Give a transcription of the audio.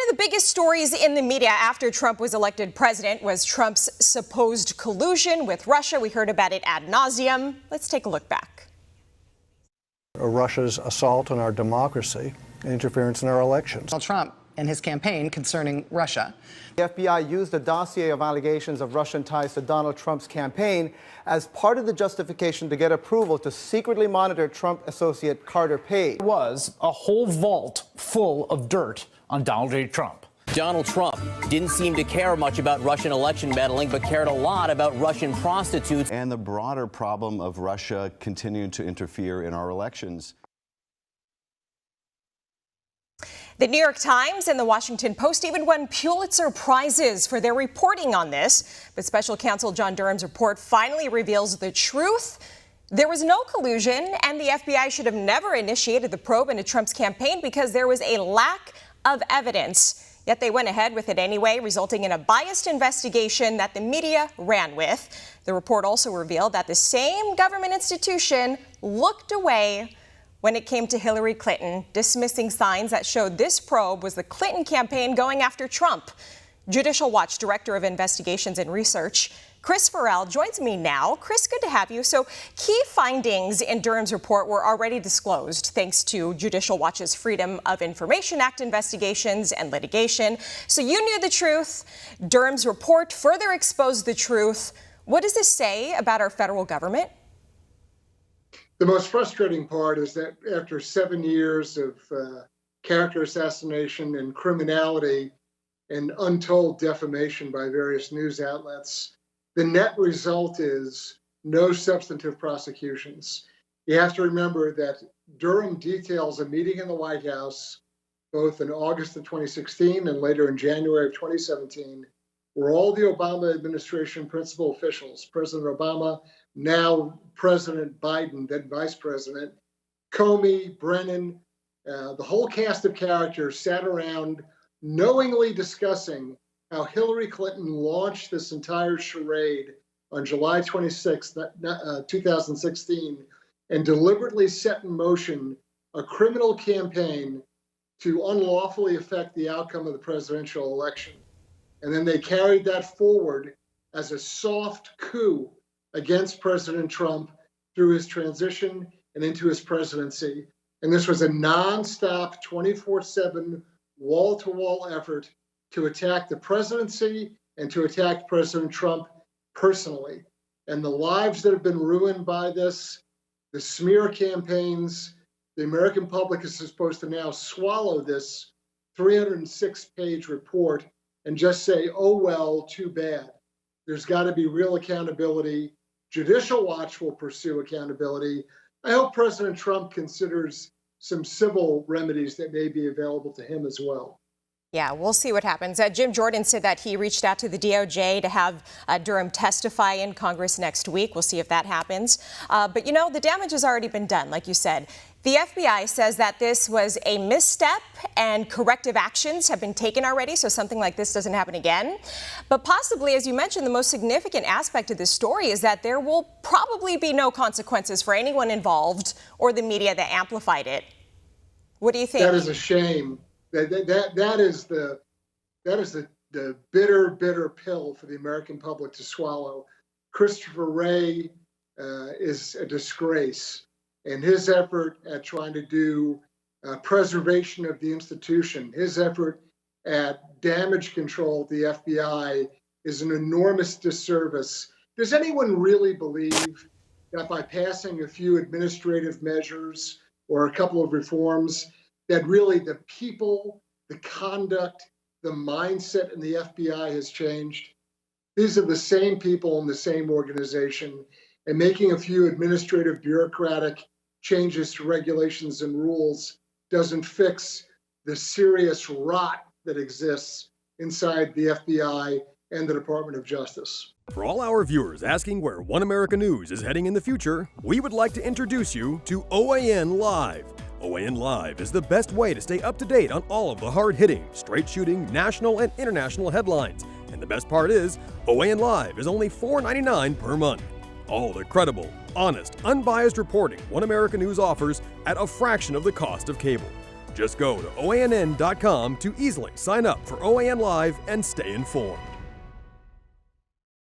One of the biggest stories in the media after Trump was elected president was Trump's supposed collusion with Russia. We heard about it ad nauseum. Let's take a look back. Russia's assault on our democracy and interference in our elections. Donald Trump and his campaign concerning Russia. The FBI used a dossier of allegations of Russian ties to Donald Trump's campaign as part of the justification to get approval to secretly monitor Trump associate Carter Page. There was a whole vault full of dirt on Donald J. Trump. Donald Trump didn't seem to care much about Russian election meddling, but cared a lot about Russian prostitutes. And the broader problem of Russia continuing to interfere in our elections. The New York Times and the Washington Post even won Pulitzer Prizes for their reporting on this. But special counsel John Durham's report finally reveals the truth. There was no collusion, and the FBI should have never initiated the probe into Trump's campaign because there was a lack of evidence. Yet they went ahead with it anyway, resulting in a biased investigation that the media ran with. The report also revealed that the same government institution looked away when it came to Hillary Clinton, dismissing signs that showed this probe was the Clinton campaign going after Trump. Judicial Watch Director of Investigations and Research, Chris Farrell, joins me now. Chris, good to have you. So key findings in Durham's report were already disclosed thanks to Judicial Watch's Freedom of Information Act investigations and litigation. So you knew the truth. Durham's report further exposed the truth. What does this say about our federal government? The most frustrating part is that after 7 years of character assassination and criminality and untold defamation by various news outlets, the net result is no substantive prosecutions. You have to remember that Durham details a meeting in the White House, both in August of 2016 and later in January of 2017, where all the Obama administration principal officials, President Obama, now President Biden, then Vice President, Comey, Brennan, the whole cast of characters sat around knowingly discussing how Hillary Clinton launched this entire charade on July 26, 2016, and deliberately set in motion a criminal campaign to unlawfully affect the outcome of the presidential election. And then they carried that forward as a soft coup against President Trump through his transition and into his presidency. And this was a nonstop, 24/7, wall-to-wall effort to attack the presidency and to attack President Trump personally. And the lives that have been ruined by this, the smear campaigns, the American public is supposed to now swallow this 306-page report and just say, oh, well, too bad. There's got to be real accountability. Judicial Watch will pursue accountability. I hope President Trump considers some civil remedies that may be available to him as well. Yeah, we'll see what happens. Jim Jordan said that he reached out to the DOJ to have Durham testify in Congress next week. We'll see if that happens. But, you know, the damage has already been done, like you said. The FBI says that this was a misstep and corrective actions have been taken already, so something like this doesn't happen again. But possibly, as you mentioned, the most significant aspect of this story is that there will probably be no consequences for anyone involved or the media that amplified it. What do you think? That is a shame. That is the bitter pill for the American public to swallow. Christopher Wray is a disgrace, and his effort at trying to do preservation of the institution, his effort at damage control of the FBI is an enormous disservice. Does anyone really believe that by passing a few administrative measures or a couple of reforms, that really the people, the conduct, the mindset in the FBI has changed? These are the same people in the same organization, and making a few administrative bureaucratic changes to regulations and rules doesn't fix the serious rot that exists inside the FBI and the Department of Justice. For all our viewers asking where One America News is heading in the future, we would like to introduce you to OAN Live. OAN Live is the best way to stay up to date on all of the hard-hitting, straight-shooting, national and international headlines. And the best part is, OAN Live is only $4.99 per month. All the credible, honest, unbiased reporting One America News offers at a fraction of the cost of cable. Just go to OANN.com to easily sign up for OAN Live and stay informed.